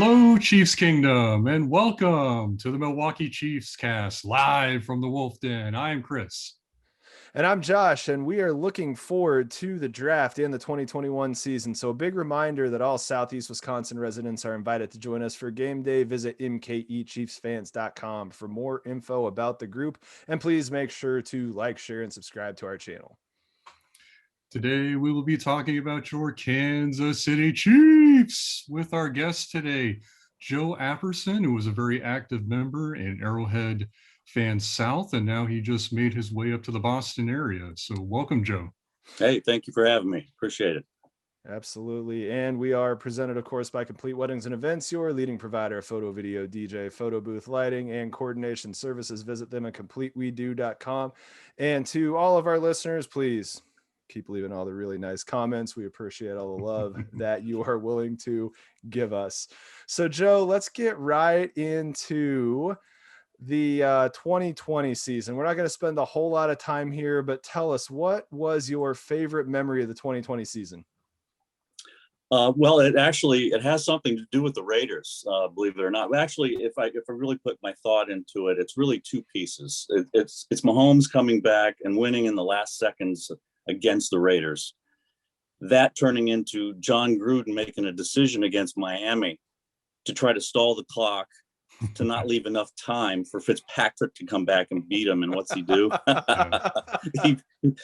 Hello, Chiefs Kingdom, and welcome to the Milwaukee Chiefs cast live from the Wolf Den. I'm Chris. And I'm Josh, and we are looking forward to the draft in the 2021 season. So, a big reminder that all Southeast Wisconsin residents are invited to join us for game day. Visit MKEChiefsfans.com for more info about the group. And please make sure to like, share, and subscribe to our channel. Today, we will be talking about your Kansas City Chiefs with our guest today, Joe Apperson, who was a very active member in Arrowhead Fans South, and now he just made his way up to the Boston area. So welcome, Joe. Hey, thank you for having me. Appreciate it. Absolutely. And we are presented, of course, by Complete Weddings and Events, your leading provider of photo, video, DJ, photo booth lighting, and coordination services. Visit them at completewedo.com. And to all of our listeners, please keep leaving all the really nice comments. We appreciate all the love that you are willing to give us. So, Joe, let's get right into the 2020 season. We're not going to spend a whole lot of time here, but tell us, what was your favorite memory of the 2020 season? Well, it has something to do with the Raiders, believe it or not. Actually, if I really put my thought into it, it's really two pieces. It's Mahomes coming back and winning in the last seconds against the Raiders. That turning into John Gruden making a decision against Miami to try to stall the clock, to not leave enough time for Fitzpatrick to come back and beat him. And what's he do?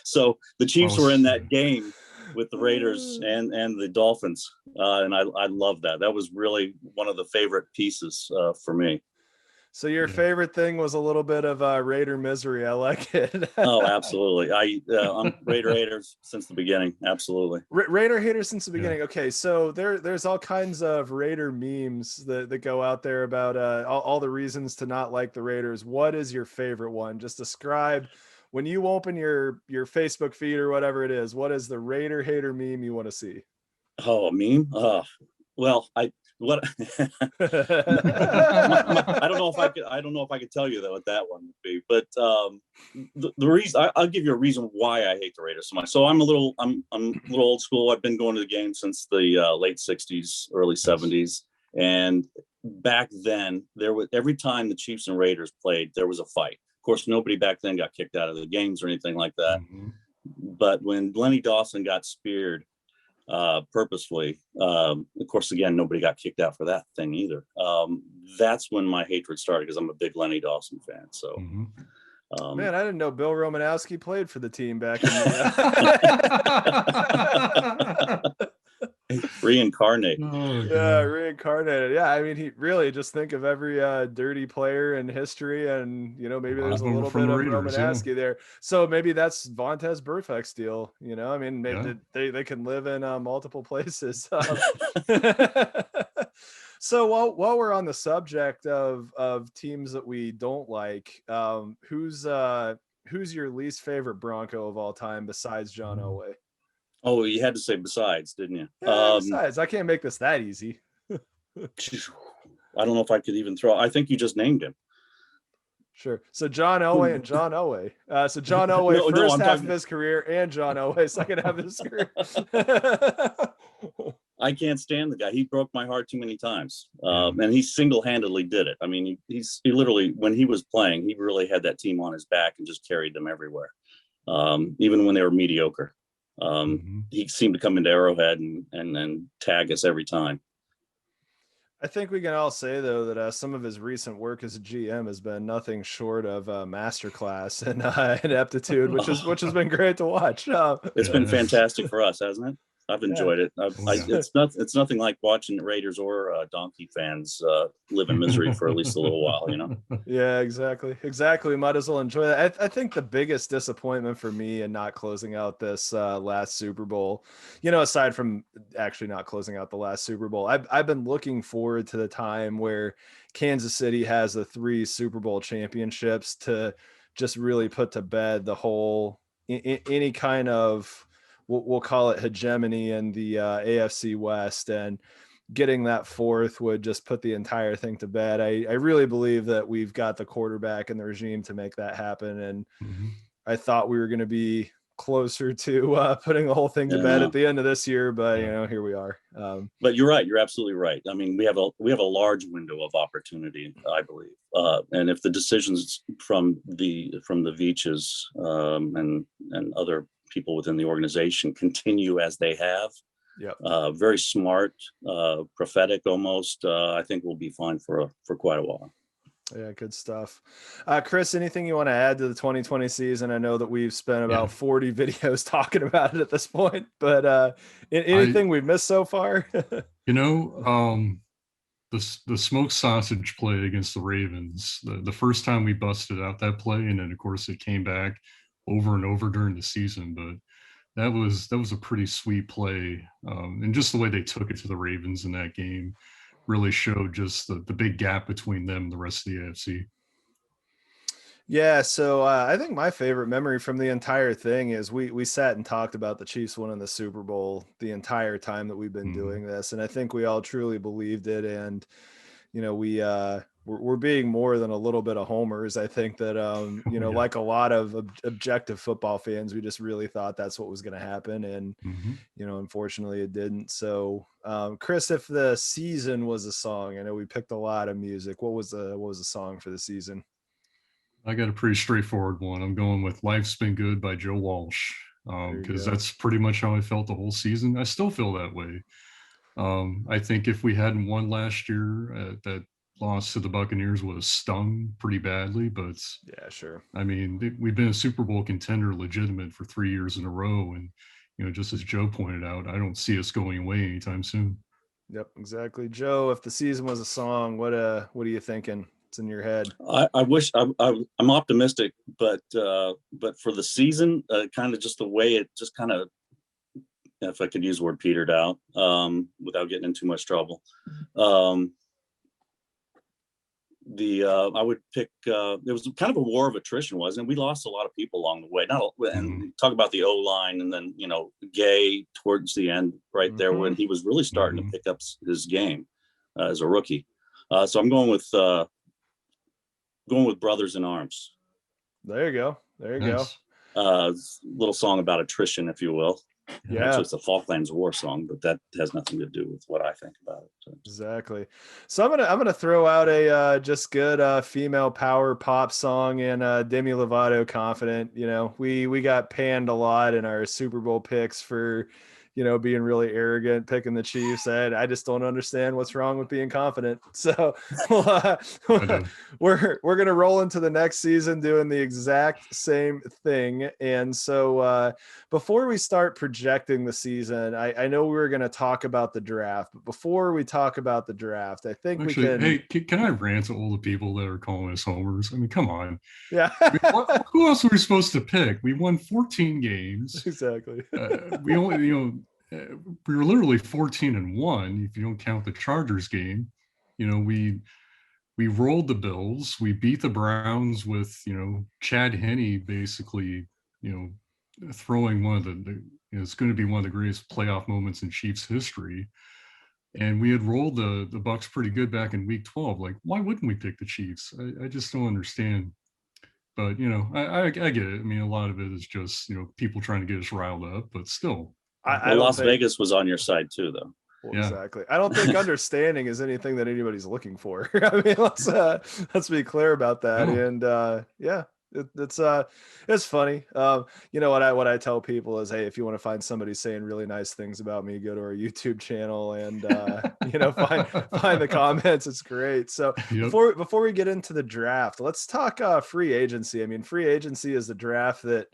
So the Chiefs were in that game with the Raiders and the Dolphins. And I love that. That was really one of the favorite pieces for me. So your favorite thing was a little bit of Raider misery. I like it. Oh, absolutely. I'm Raider haters since the beginning. Absolutely. Raider haters since the beginning. Okay, so there's all kinds of Raider memes that go out there about all the reasons to not like the Raiders. What is your favorite one? Just describe, when you open your Facebook feed or whatever it is, what is the Raider hater meme you want to see? Oh, a meme? Well, I don't know if I could tell you though what that one would be, but the reason I'll give you a reason why I hate the Raiders so much. So I'm a little old school. I've been going to the game since the late 60s, early 70s. And back then every time the Chiefs and Raiders played, there was a fight. Of course, nobody back then got kicked out of the games or anything like that. Mm-hmm. But when Lenny Dawson got speared purposefully, of course, again, nobody got kicked out for that thing either. That's when my hatred started, because I'm a big Lenny Dawson fan. So man, I didn't know Bill Romanowski played for the team back in reincarnate. Reincarnated. Yeah, I mean, he really, just think of every dirty player in history, and maybe there's a little bit of Romanowski there. So maybe that's Vontez Burfict's deal. I mean, maybe they can live in multiple places. So while we're on the subject of teams that we don't like, who's your least favorite Bronco of all time besides John Elway? Oh, you had to say besides, didn't you? Besides, I can't make this that easy. I don't know if I could even throw. I think you just named him. Sure. So John Elway and John Elway. So John Elway, first half of his career, and John Elway, second half of his career. I can't stand the guy. He broke my heart too many times. And he single-handedly did it. I mean, he literally, when he was playing, he really had that team on his back and just carried them everywhere. Even when they were mediocre. He seemed to come into Arrowhead and tag us every time. I think we can all say, though, that some of his recent work as a GM has been nothing short of a masterclass in aptitude, which has been great to watch. It's been fantastic for us, hasn't it? I've enjoyed it. It's nothing like watching Raiders or Donkey fans live in misery for at least a little while, Yeah, exactly. We might as well enjoy that. I think the biggest disappointment for me in not closing out this last Super Bowl, aside from actually not closing out the last Super Bowl, I've been looking forward to the time where Kansas City has the 3 Super Bowl championships to just really put to bed the whole any kind of, we'll call it, hegemony in the AFC West, and getting that 4th would just put the entire thing to bed. I really believe that we've got the quarterback and the regime to make that happen. And I thought we were going to be closer to putting the whole thing to bed Yeah. at the end of this year, but Yeah. here we are. But you're right. You're absolutely right. I mean, we have a large window of opportunity, I believe. And if the decisions from the Veaches and other people within the organization continue as they have, very smart, prophetic almost, I think we'll be fine for quite a while. Yeah, good stuff. Chris, anything you want to add to the 2020 season? I know that we've spent about 40 videos talking about it at this point, but anything we've missed so far? The smoked sausage play against the Ravens, the first time we busted out that play, and then of course it came back over and over during the season, but that was a pretty sweet play. And just the way they took it to the Ravens in that game really showed just the big gap between them and the rest of the AFC. Yeah, so I think my favorite memory from the entire thing is we sat and talked about the Chiefs winning the Super Bowl the entire time that we've been doing this, and I think we all truly believed it. And we're being more than a little bit of homers. I think that like a lot of objective football fans, we just really thought that's what was going to happen, and unfortunately it didn't. So Chris, if the season was a song, I know we picked a lot of music, what was the song for the season? I got a pretty straightforward one. I'm going with Life's Been Good by Joe Walsh, because that's pretty much how I felt the whole season. I still feel that way. I think if we hadn't won last year, that loss to the Buccaneers would have stung pretty badly. But yeah, sure. I mean, we've been a Super Bowl contender legitimate for 3 years in a row. And, just as Joe pointed out, I don't see us going away anytime soon. Yep, exactly. Joe, if the season was a song, what are you thinking? It's in your head. I wish I'm optimistic, but for the season, kind of just the way it just kind of, if I could use the word, petered out, without getting in too much trouble. I would pick. It was kind of a war of attrition, wasn't it? We lost a lot of people along the way. And talk about the O line, and then Gay towards the end, right there when he was really starting to pick up his game as a rookie. So I'm going with Brothers in Arms. There you go. Nice. Little song about attrition, if you will. Yeah, actually, it's a Falklands War song, but that has nothing to do with what I think about it. So. Exactly. So I'm gonna throw out a just good female power pop song, and Demi Lovato, Confident. We got panned a lot in our Super Bowl picks for being really arrogant, picking the Chiefs. I just don't understand what's wrong with being confident. So we're going to roll into the next season doing the exact same thing. And so before we start projecting the season, I know we were going to talk about the draft, but before we talk about the draft, I think can I rant at all the people that are calling us homers? I mean, come on. Yeah. Who else were we supposed to pick? We won 14 games. Exactly. We only, we were literally 14-1 if you don't count the Chargers game. We rolled the Bills. We beat the Browns with Chad Henne basically throwing one of the it's going to be one of the greatest playoff moments in Chiefs history. And we had rolled the Bucs pretty good back in week 12. Like, why wouldn't we pick the Chiefs? I just don't understand. But I get it. I mean, a lot of it is just people trying to get us riled up, but still. Las Vegas was on your side too, though. Well, yeah. Exactly. I don't think understanding is anything that anybody's looking for. I mean, let's be clear about that. No. And yeah, it's funny. What I tell people is, hey, if you want to find somebody saying really nice things about me, go to our YouTube channel and find the comments. It's great. So before we get into the draft, let's talk free agency. I mean, free agency is the draft that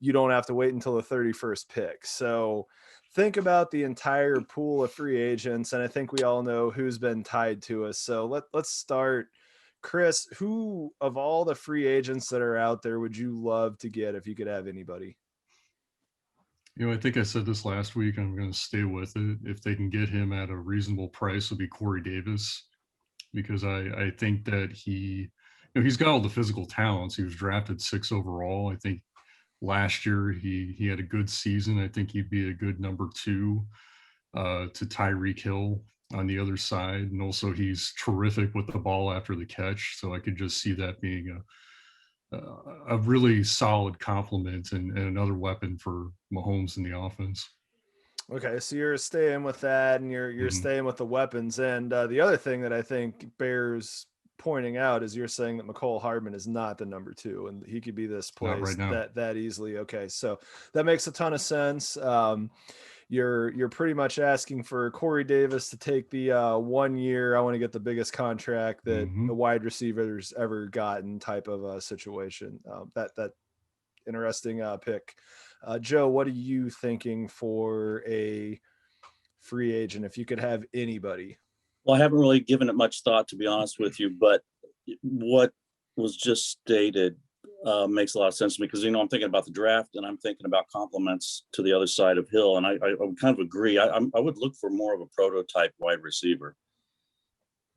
you don't have to wait until the 31st pick. So think about the entire pool of free agents, and I think we all know who's been tied to us. So let's start. Chris, who of all the free agents that are out there would you love to get if you could have anybody? I think I said this last week. I'm going to stay with it. If they can get him at a reasonable price, it'll be Corey Davis, because I think that he's got all the physical talents. He was drafted 6th overall. I think last year he had a good season. I think he'd be a good number 2 to Tyreek Hill on the other side. And also he's terrific with the ball after the catch. So I could just see that being a really solid complement and another weapon for Mahomes in the offense. Okay, so you're staying with that, and you're Mhm. staying with the weapons. And the other thing that I think bears pointing out is you're saying that McCole Hardman is not the number 2, and he could be this Not right place now. that easily. Okay, so that makes a ton of sense. You're pretty much asking for Corey Davis to take the 1 year. I want to get the biggest contract that Hmm. a wide receiver's ever gotten type of situation. That interesting pick. Joe, what are you thinking for a free agent if you could have anybody? Well, I haven't really given it much thought, to be honest with you, but what was just stated makes a lot of sense to me because, I'm thinking about the draft and I'm thinking about compliments to the other side of Hill. And I would kind of agree. I would look for more of a prototype wide receiver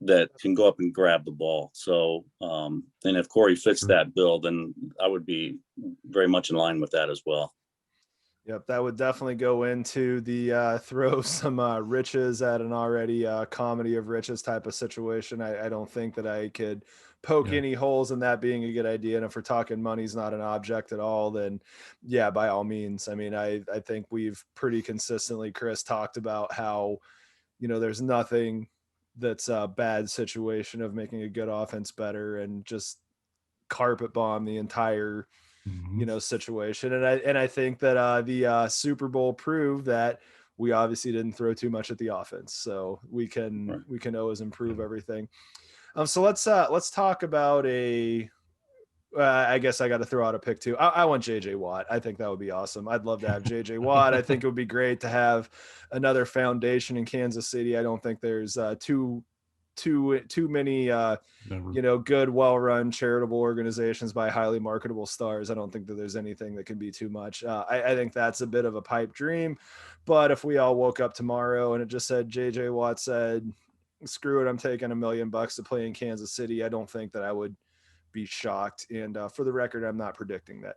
that can go up and grab the ball. So, and if Corey fits Sure. that bill, then I would be very much in line with that as well. Yep, that would definitely go into the throw some riches at an already comedy of riches type of situation. I don't think that I could poke Yeah. any holes in that being a good idea. And if we're talking money's not an object at all, then yeah, by all means. I mean, I think we've pretty consistently, Chris, talked about how, there's nothing that's a bad situation of making a good offense better and just carpet bomb the entire Hmm. situation. And I think that the Super Bowl proved that we obviously didn't throw too much at the offense, so we Right. can always improve everything. So let's talk about a. I guess I got to throw out a pick too. I want JJ Watt. I think that would be awesome. I'd love to have JJ Watt. I think it would be great to have another foundation in Kansas City. I don't think there's too many Never. good, well-run charitable organizations by highly marketable stars. I don't think that there's anything that can be too much. I think that's a bit of a pipe dream, but if we all woke up tomorrow and it just said JJ Watt said, screw it, I'm taking $1 million to play in Kansas City, I don't think that I would be shocked. And for the record, I'm not predicting that.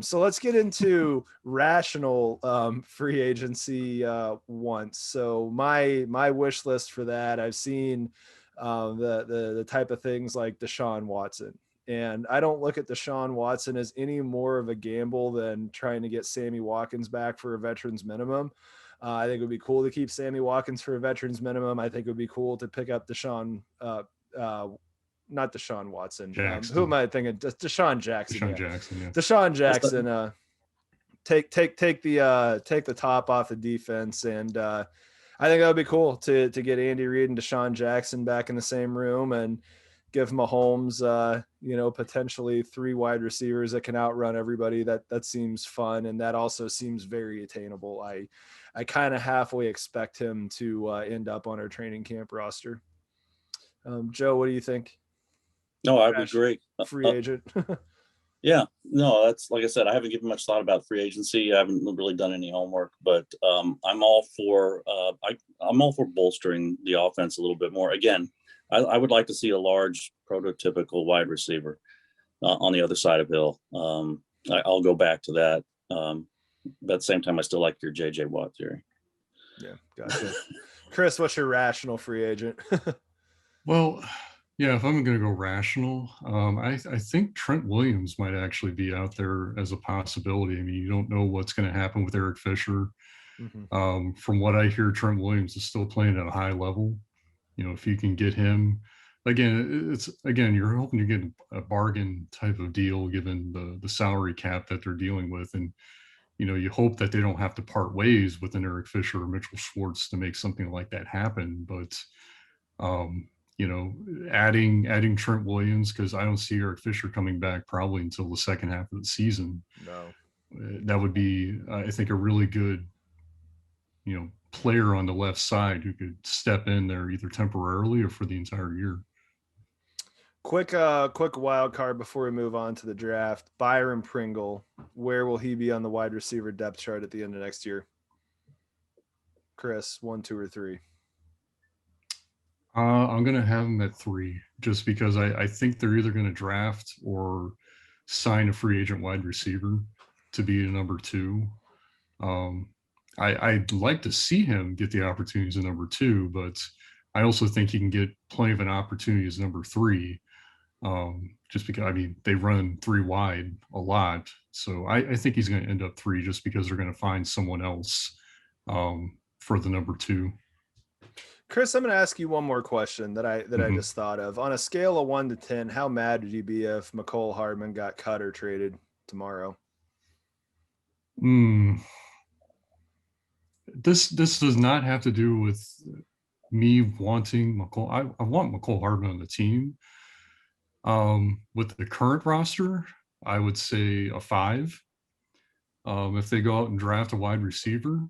So let's get into rational free agency once. So my wish list for that, I've seen the type of things like Deshaun Watson. And I don't look at Deshaun Watson as any more of a gamble than trying to get Sammy Watkins back for a veteran's minimum. I think it would be cool to keep Sammy Watkins for a veteran's minimum. I think it would be cool to pick up not Deshaun Watson. Who am Jackson. I thinking? Deshaun Jackson. Deshaun Yeah, Jackson. Yeah. Deshaun That's the, Jackson. Take the top off the defense, and I think that would be cool to get Andy Reid and Deshaun Jackson back in the same room and give Mahomes, potentially 3 wide receivers that can outrun everybody. That seems fun, and that also seems very attainable. I kind of halfway expect him to end up on our training camp roster. Joe, what do you think? no, I would agree. Free agent. Yeah, no, that's like I said, I haven't given much thought about free agency. I haven't really done any homework, but I'm all for I'm all for bolstering the offense a little bit more. Again, I would like to see a large prototypical wide receiver on the other side of Hill. I'll go back to that. But at the same time, I still like your JJ Watt theory. Yeah, gotcha. Chris, what's your rational free agent? Well, yeah, if I'm going to go rational, I think Trent Williams might actually be out there as a possibility. I mean, you don't know what's going to happen with Eric Fisher. Mm-hmm. From what I hear, Trent Williams is still playing at a high level. If you can get him, again, you're hoping to get a bargain type of deal given the salary cap that they're dealing with. And, you hope that they don't have to part ways with an Eric Fisher or Mitchell Schwartz to make something like that happen. But, adding Trent Williams, because I don't see Eric Fisher coming back probably until the second half of the season. No. That would be, I think, a really good, player on the left side who could step in there either temporarily or for the entire year. Quick wild card before we move on to the draft. Byron Pringle, where will he be on the wide receiver depth chart at the end of next year? Chris, 1, 2, or 3? I'm going to have him at 3, just because I think they're either going to draft or sign a free agent wide receiver to be a number 2. I'd like to see him get the opportunities as number 2, but I also think he can get plenty of an opportunity as number 3. Just because, I mean, they run 3 wide a lot. So I think he's going to end up 3 just because they're going to find someone else for the number 2. Chris, I'm going to ask you one more question that I Mhm. just thought of. On a scale of 1 to 10, how mad would you be if McCole Hardman got cut or traded tomorrow? This does not have to do with me wanting McCole. I want McCole Hardman on the team. With the current roster, I would say a 5. If they go out and draft a wide receiver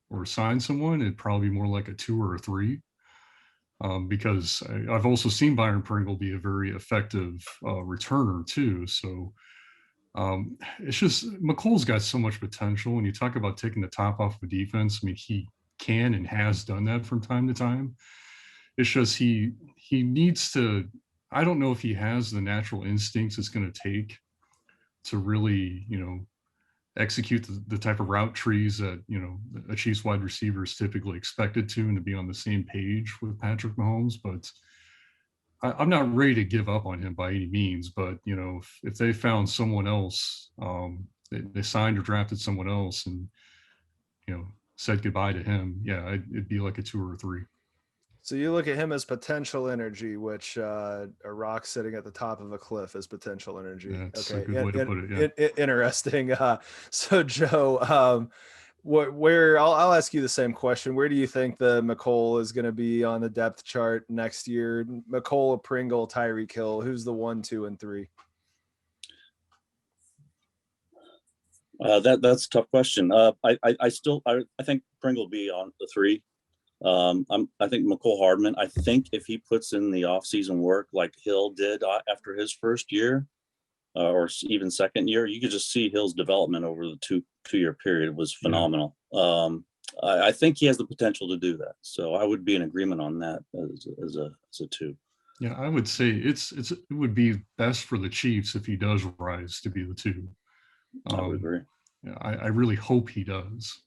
or sign someone, it'd probably be more like a 2 or a 3. Because I've also seen Byron Pringle be a very effective returner too. So it's just McColl's got so much potential. When you talk about taking the top off of defense, I mean, he can and has done that from time to time. It's just he needs to. I don't know if he has the natural instincts it's going to take to really, execute the type of route trees that, a Chiefs wide receiver is typically expected to, and to be on the same page with Patrick Mahomes. But I'm not ready to give up on him by any means. But, if they found someone else, they signed or drafted someone else and, said goodbye to him, yeah, it'd be like a 2 or a 3. So you look at him as potential energy, which a rock sitting at the top of a cliff is potential energy. That's Okay, a good way to put it. Yeah. Interesting. So Joe, where I'll ask you the same question. Where do you think the McCole is going to be on the depth chart next year? McCole, Pringle, Tyreek Hill. Who's the 1, 2, and 3? That's a tough question. I think Pringle will be on the 3. I think McCole Hardman, I think if he puts in the offseason work like Hill did after his first year or even second year, you could just see Hill's development over the two-year period was phenomenal. Yeah. I think he has the potential to do that. So I would be in agreement on that as a 2. Yeah, I would say it would be best for the Chiefs if he does rise to be the 2. I would agree. Yeah, I really hope he does.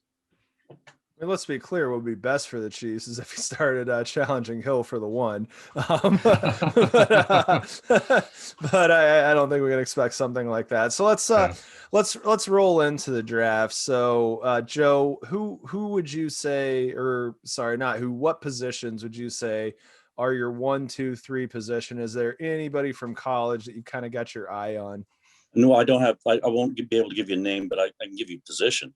I mean, let's be clear, what would be best for the Chiefs is if he started challenging Hill for the 1. But I don't think we can expect something like that. So let's roll into the draft. So Joe, who would you say, or sorry, not who, what positions would you say are your 1, 2, 3 position? Is there anybody from college that you kind of got your eye on? No, I don't have. I won't be able to give you a name, but I can give you position.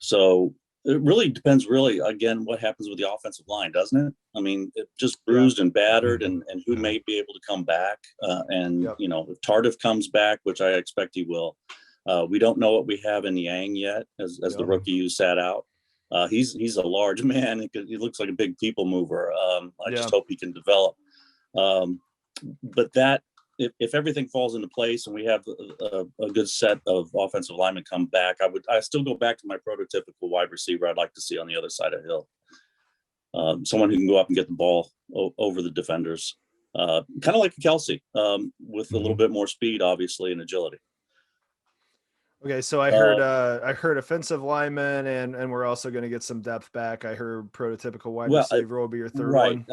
So it really depends, again, what happens with the offensive line, doesn't it? I mean, it just bruised and battered, and who may be able to come back. If Tardif comes back, which I expect he will, we don't know what we have in Yang yet as the rookie who sat out. He's a large man. He looks like a big people mover. I just hope he can develop. But that, if everything falls into place and we have a good set of offensive linemen come back, I still go back to my prototypical wide receiver I'd like to see on the other side of Hill. Someone who can go up and get the ball over the defenders, kind of like a Kelsey, with a little bit more speed, obviously, and agility. Okay, so I heard offensive lineman, and we're also going to get some depth back. I heard prototypical wide receiver will be your third one.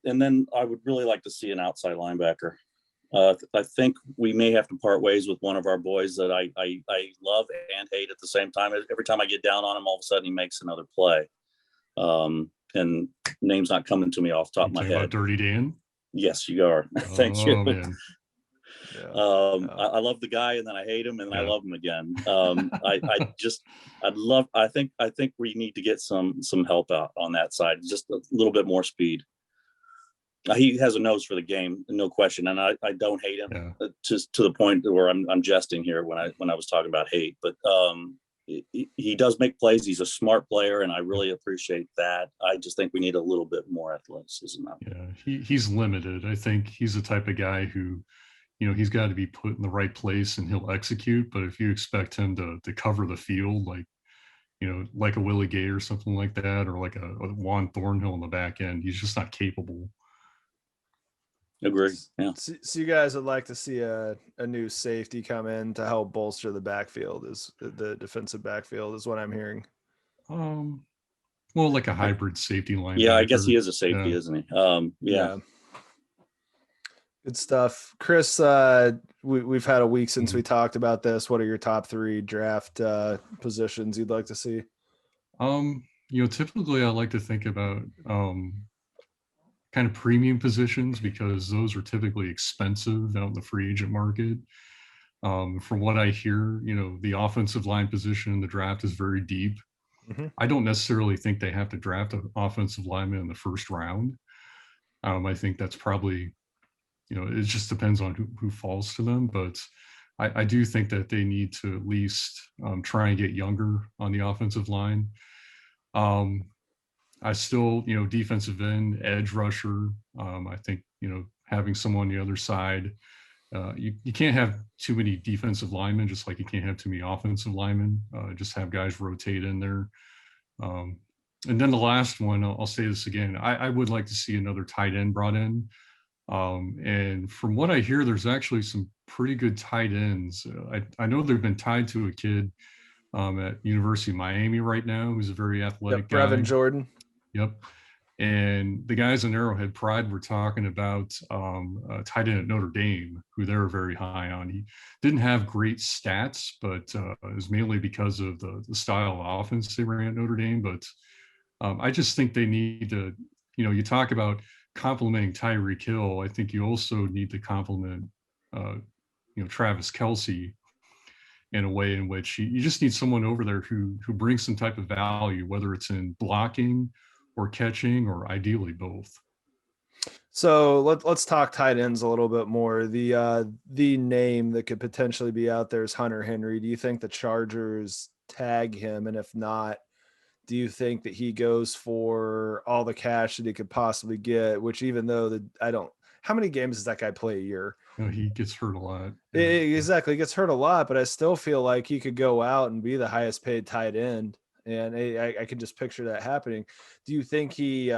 And then I would really like to see an outside linebacker. I think we may have to part ways with one of our boys that I love and hate at the same time. Every time I get down on him, all of a sudden he makes another play. And name's not coming to me off the top of my head. Dirty Dan? Yes, you are. Thank you. Man. I love the guy, and then I hate him, and then I love him again. I think we need to get some help out on that side, just a little bit more speed. He has a nose for the game, no question, and I don't hate him, just to the point where I'm jesting here when I was talking about hate. But he does make plays. He's a smart player, and I really appreciate that. I just think we need a little bit more athleticism out there. Yeah, he's limited. I think he's the type of guy who, he's got to be put in the right place and he'll execute. But if you expect him to cover the field, like a Willie Gay or something like that, or like a Juan Thornhill in the back end, he's just not capable. Agree. Yeah. So you guys would like to see a new safety come in to help bolster the backfield, is the defensive backfield, is what I'm hearing. Well, like a hybrid safety linebacker. Yeah, I guess he is a safety, isn't he? Yeah. Good stuff. Chris, we've had a week since we talked about this. What are your top 3 draft positions you'd like to see? Typically I like to think about kind of premium positions because those are typically expensive out in the free agent market. From what I hear, the offensive line position in the draft is very deep. Mm-hmm. I don't necessarily think they have to draft an offensive lineman in the first round. I think that's probably, it just depends on who falls to them. But I do think that they need to at least try and get younger on the offensive line. I still, defensive end, edge rusher. I think, having someone on the other side. You can't have too many defensive linemen, just like you can't have too many offensive linemen. Just have guys rotate in there. And then the last one, I'll say this again. I would like to see another tight end brought in. And from what I hear, there's actually some pretty good tight ends. I know they've been tied to a kid at University of Miami right now, who's a very athletic guy. Brevin Jordan. Yep. And the guys in Arrowhead Pride were talking about a tight end at Notre Dame, who they were very high on. He didn't have great stats, but it was mainly because of the style of offense they ran at Notre Dame. But I just think they need to, you talk about complimenting Tyreek Hill. I think you also need to compliment, Travis Kelce in a way in which you just need someone over there who brings some type of value, whether it's in blocking or catching, or ideally both. So let's talk tight ends a little bit more. The name that could potentially be out there is Hunter Henry. Do you think the Chargers tag him? And if not, do you think that he goes for all the cash that he could possibly get? Which, even though how many games does that guy play a year? He gets hurt a lot. Yeah. Exactly. He gets hurt a lot, but I still feel like he could go out and be the highest paid tight end. And I can just picture that happening. Do you think he,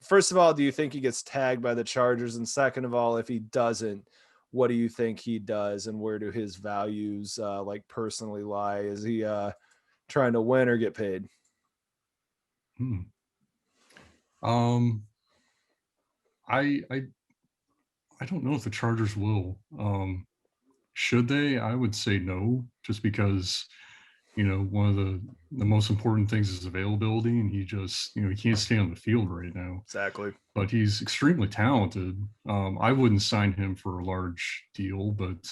first of all, do you think he gets tagged by the Chargers? And second of all, if he doesn't, what do you think he does? And where do his values personally lie? Is he trying to win or get paid? I don't know if the Chargers will. Should they? I would say no, just because one of the most important things is availability, and he just, he can't stay on the field right now. Exactly. But he's extremely talented. I wouldn't sign him for a large deal, but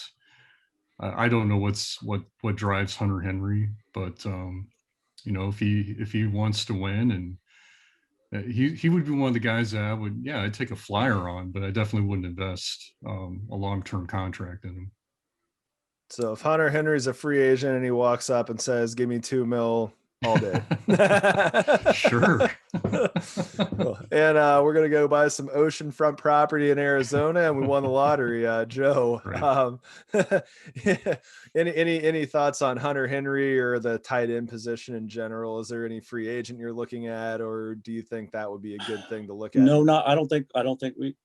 I don't know what drives Hunter Henry. But if he wants to win, and he would be one of the guys that I'd take a flyer on, but I definitely wouldn't invest a long-term contract in him. So if Hunter Henry's a free agent and he walks up and says, "Give me $2 million all day," sure. And we're gonna go buy some oceanfront property in Arizona, and we won the lottery, Joe. Right. Any thoughts on Hunter Henry or the tight end position in general? Is there any free agent you're looking at, or do you think that would be a good thing to look at? No, I don't think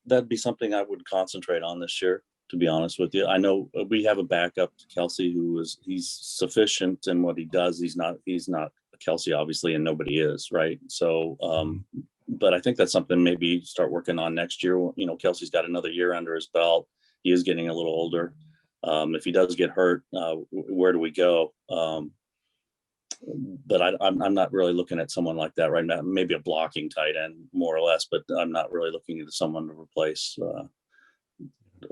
that'd be something I would concentrate on this year, to be honest with you. I know we have a backup to Kelce he's sufficient in what he does. He's not Kelce, obviously, and nobody is, right? So, but I think that's something maybe start working on next year. Kelce's got another year under his belt. He is getting a little older. If he does get hurt, where do we go? But I'm not really looking at someone like that right now. Maybe a blocking tight end, more or less, but I'm not really looking at someone to replace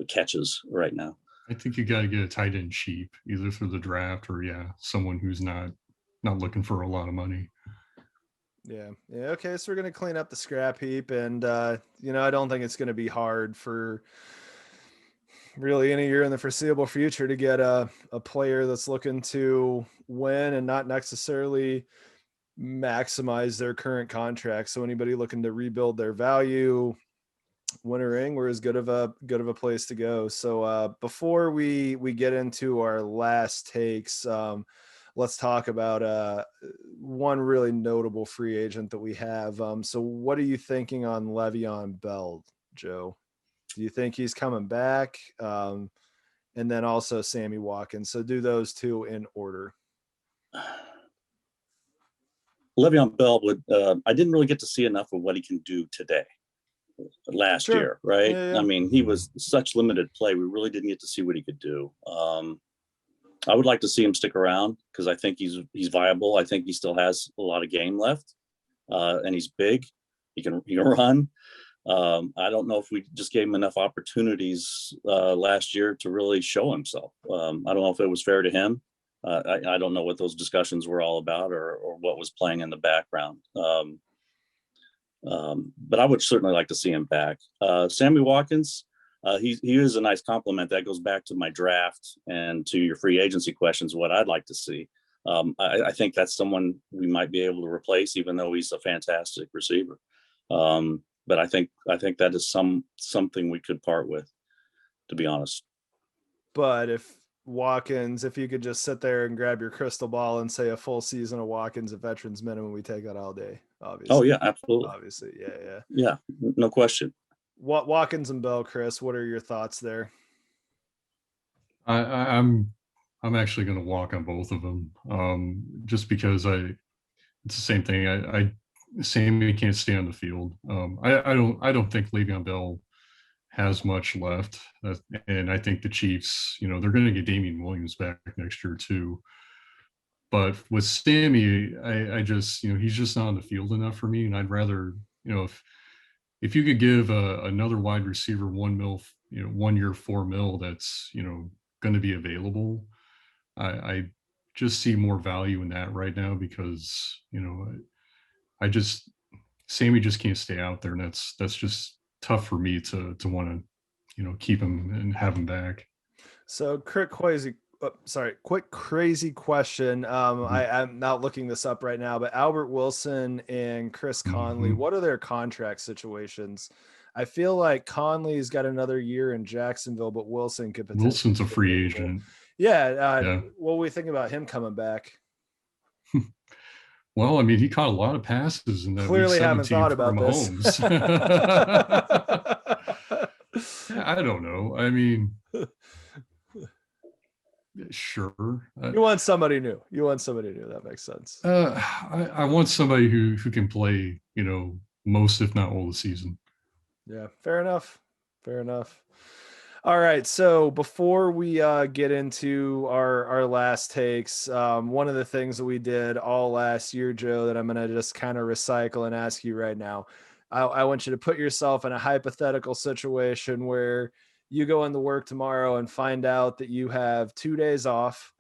catches right now. I think you got to get a tight end cheap, either through the draft or someone who's not looking for a lot of money. Yeah. Okay, so we're gonna clean up the scrap heap, and I don't think it's gonna be hard for really any year in the foreseeable future to get a player that's looking to win and not necessarily maximize their current contract. So anybody looking to rebuild their value, win a ring, we're as good of a place to go. So before we get into our last takes, let's talk about one really notable free agent that we have. So what are you thinking on Le'Veon Bell, Joe? Do you think he's coming back? And then also Sammy Watkins. So do those two in order. Le'Veon Bell I didn't really get to see enough of what he can do today. last Sure. year, right? Yeah. I mean, he was such limited play. We really didn't get to see what he could do. I would like to see him stick around because I think he's viable. I think he still has a lot of game left, and he's big. He can run. I don't know if we just gave him enough opportunities last year to really show himself. I don't know if it was fair to him. I don't know what those discussions were all about or what was playing in the background. But I would certainly like to see him back. Sammy Watkins, he is a nice compliment. That goes back to my draft and to your free agency questions, what I'd like to see. I think that's someone we might be able to replace, even though he's a fantastic receiver. But I think that is something we could part with, to be honest. But if you could just sit there and grab your crystal ball and say a full season of Watkins at veterans minimum, we take that all day, obviously. Oh yeah, absolutely. Obviously. Yeah. Yeah, no question. Watkins and Bell, Chris, what are your thoughts there? I'm actually going to walk on both of them, just because it's the same thing. Sammy can't stay on the field. I don't think Le'Veon Bell has much left, and I think the Chiefs, they're going to get Damian Williams back next year too. But with Sammy, I just, he's just not on the field enough for me, and I'd rather, if you could give another wide receiver $1 million, 1 year $4 million, that's going to be available. I just see more value in that right now because Sammy just can't stay out there, and that's just tough for me to want to keep him and have him back. So quick crazy question. I'm not looking this up right now, but Albert Wilson and Chris Conley, what are their contract situations? I feel like Conley's got another year in Jacksonville, but Wilson could potentially. Wilson's a free agent. Yeah. What do we think about him coming back? Well, I mean, he caught a lot of passes in that. Clearly haven't thought about this. I don't know. I mean, sure. You want somebody new. That makes sense. I want somebody who can play, most, if not all, the season. Yeah, fair enough. All right, so before we get into our last takes, one of the things that we did all last year, Joe, that I'm going to just kind of recycle and ask you right now, I want you to put yourself in a hypothetical situation where you go into work tomorrow and find out that you have 2 days off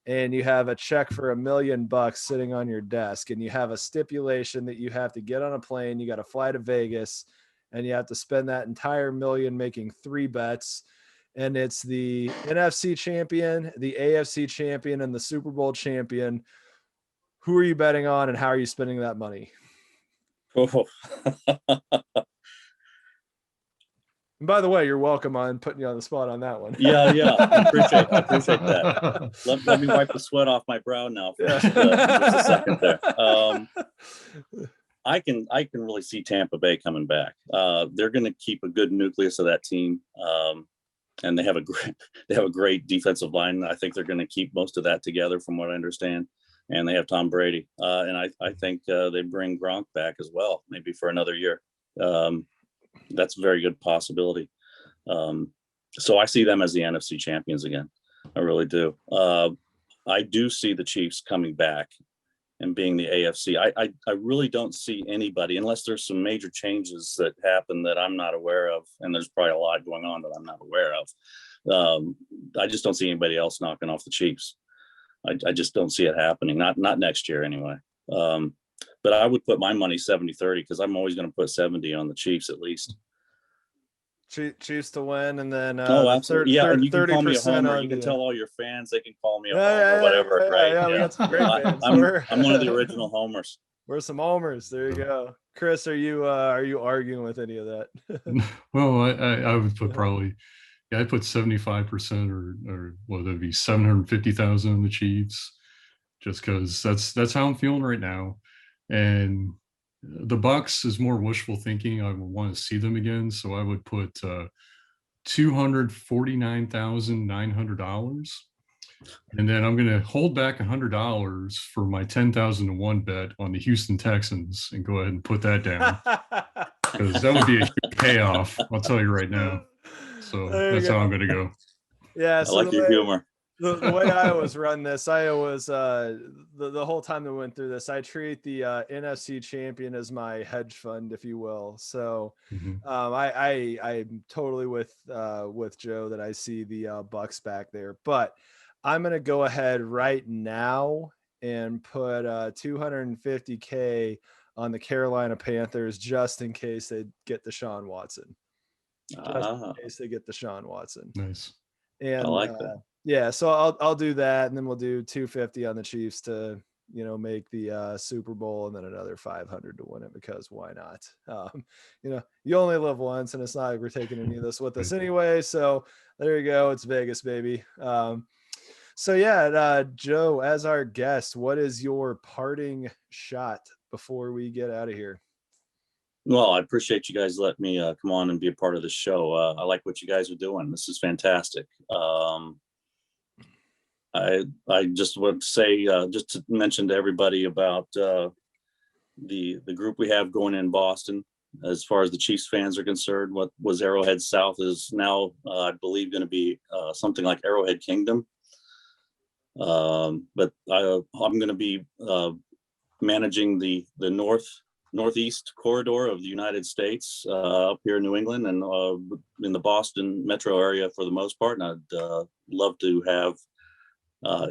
and you have a check for $1 million sitting on your desk, and you have a stipulation that you have to get on a plane, you got to fly to Vegas, and you have to spend that entire $1 million making 3 bets. And it's the NFC champion, the AFC champion, and the Super Bowl champion. Who are you betting on, and how are you spending that money? Oh. And by the way, you're welcome on putting you on the spot on that one. Yeah. I appreciate that. Let me wipe the sweat off my brow now for just a second there. I can really see Tampa Bay coming back. They're going to keep a good nucleus of that team, and they have a great defensive line. I think they're going to keep most of that together, from what I understand. And they have Tom Brady, and I think they bring Gronk back as well, maybe for another year. That's a very good possibility. So I see them as the NFC champions again. I really do. I do see the Chiefs coming back and being the AFC. I really don't see anybody, unless there's some major changes that happen that I'm not aware of, and there's probably a lot going on that I'm not aware of. I just don't see anybody else knocking off the Chiefs. I just don't see it happening. Not next year anyway. But I would put my money 70-30 because I'm always going to put 70 on the Chiefs at least. Chiefs to win, and then absolutely. And you can call me a homer. You can tell all your fans they can call me a homer, whatever. Right? Yeah, we got some great fans. I'm one of the original homers. We're some homers. There you go. Chris, are you arguing with any of that? Well, I would put probably, I'd put 75% or what would it be, 750,000 on the Chiefs, just because that's how I'm feeling right now. And the Bucks is more wishful thinking. I would want to see them again, so I would put $249,900, and then I'm going to hold back $100 for my 10,000 to 1 bet on the Houston Texans, and go ahead and put that down. because that would be a huge payoff. I'll tell you right now. So There you that's how go. I'm going to go. Yeah. I So like your humor. the way I always run this, I always the whole time that we went through this, I treat the NFC champion as my hedge fund, if you will. So Mhm. I'm totally with Joe that I see the Bucks back there, but I'm gonna go ahead right now and put 250K on the Carolina Panthers just in case they get Deshaun Watson. Just Ah, in case they get Deshaun Watson. Nice. I And like that. yeah, so I'll do that, and then we'll do 250 on the Chiefs to make the Super Bowl, and then another 500 to win it, because why not? You only live once, and it's not like we're taking any of this with us anyway. So there you go, it's Vegas, baby. So yeah, Joe, as our guest, what is your parting shot before we get out of here? Well, I appreciate you guys letting me come on and be a part of the show. I like what you guys are doing. This is fantastic. I just want to say, just to mention to everybody about the group we have going in Boston. As far as the Chiefs fans are concerned, what was Arrowhead South is now, I believe, going to be something like Arrowhead Kingdom. But I'm going to be managing the northeast corridor of the United States, up here in New England and in the Boston metro area for the most part. And I'd love to have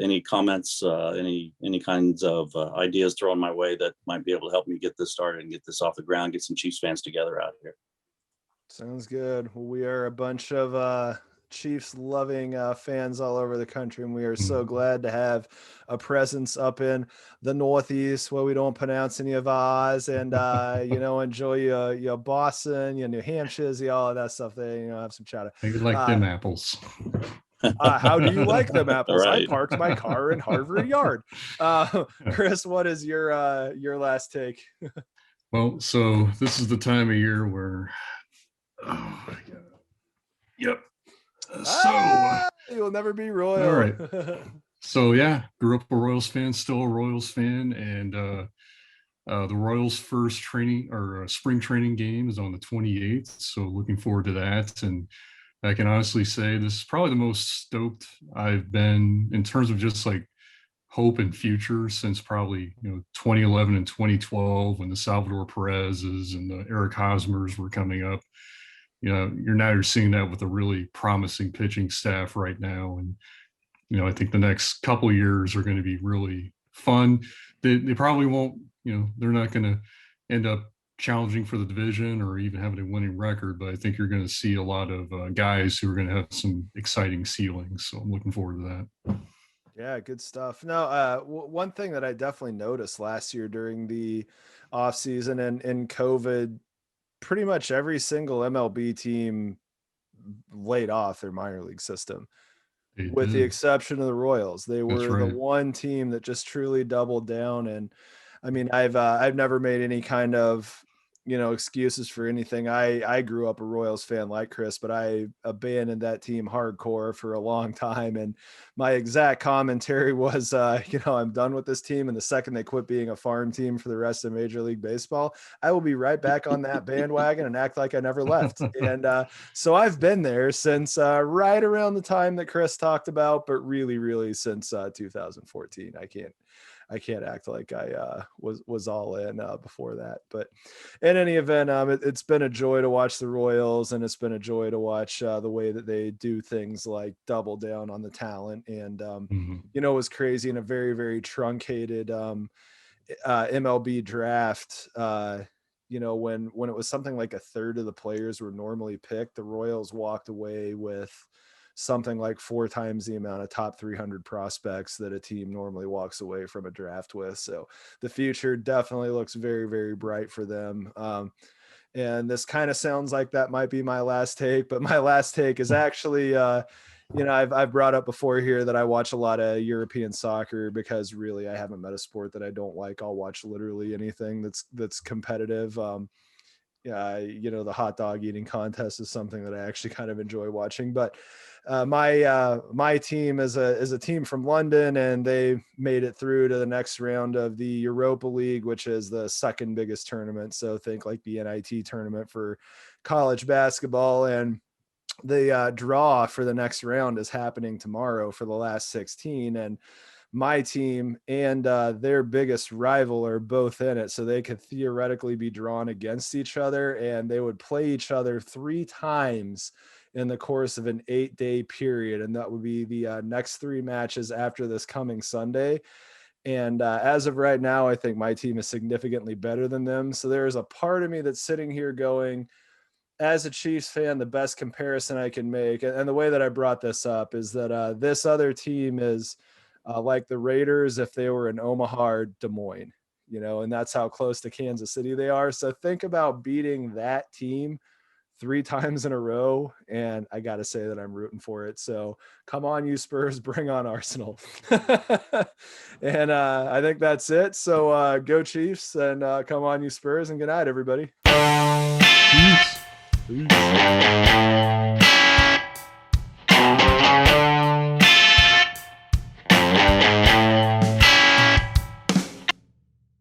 any comments, any kinds of ideas thrown my way that might be able to help me get this started and get this off the ground, get some Chiefs fans together out here. Sounds good. Well, we are a bunch of Chiefs loving fans all over the country, and we are so glad to have a presence up in the Northeast where we don't pronounce any of ours, and enjoy your Boston, your New Hampshire's, all of that stuff there. Have some chatter. I like them apples. How do you like them apples? Right. I parked my car in Harvard Yard. Chris, what is your last take? Well, so this is the time of year where, oh my God. Yep. You'll never be royal. All right. So yeah, grew up a Royals fan, still a Royals fan, and the Royals' first training or spring training game is on the 28th. So looking forward to that. And I can honestly say this is probably the most stoked I've been in terms of just like hope and future since probably 2011 and 2012 when the Salvador Perez's and the Eric Hosmers were coming up. You're seeing that with a really promising pitching staff right now. And I think the next couple of years are going to be really fun. They probably won't, they're not going to end up challenging for the division or even having a winning record, but I think you're going to see a lot of guys who are going to have some exciting ceilings. So I'm looking forward to that. Yeah, good stuff. No, one thing that I definitely noticed last year during the off season and COVID, pretty much every single MLB team laid off their minor league system, with the exception of the Royals. They were the one team that just truly doubled down. And I mean, I've never made any kind of excuses for anything. I grew up a Royals fan like Chris, but I abandoned that team hardcore for a long time. And my exact commentary was, I'm done with this team. And the second they quit being a farm team for the rest of Major League Baseball, I will be right back on that bandwagon and act like I never left. And so I've been there since right around the time that Chris talked about, but really, really since 2014. I can't act like I was all in before that. But in any event, it's been a joy to watch the Royals, and it's been a joy to watch the way that they do things like double down on the talent. And, it was crazy in a very, very truncated MLB draft. When it was something like a third of the players were normally picked, the Royals walked away with something like 4 times the amount of top 300 prospects that a team normally walks away from a draft with. So the future definitely looks very, very bright for them. And this kind of sounds like that might be my last take, but my last take is actually, I've brought up before here that I watch a lot of European soccer because really I haven't met a sport that I don't like. I'll watch literally anything that's competitive. The hot dog eating contest is something that I actually kind of enjoy watching. But my team is a team from London, and they made it through to the next round of the Europa League, which is the second biggest tournament. So think like the NIT tournament for college basketball. And the draw for the next round is happening tomorrow for the last 16. And my team and their biggest rival are both in it. So they could theoretically be drawn against each other, and they would play each other 3 times in the course of an 8-day period. And that would be the next 3 matches after this coming Sunday. And as of right now, I think my team is significantly better than them. So there is a part of me that's sitting here going, as a Chiefs fan, the best comparison I can make, and the way that I brought this up is that this other team is like the Raiders if they were in Omaha or Des Moines, and that's how close to Kansas City they are. So think about beating that team 3 times in a row, and I got to say that I'm rooting for it. So come on, you Spurs, bring on Arsenal. And I think that's it. So go Chiefs, and come on, you Spurs, and good night, everybody. Peace. Peace.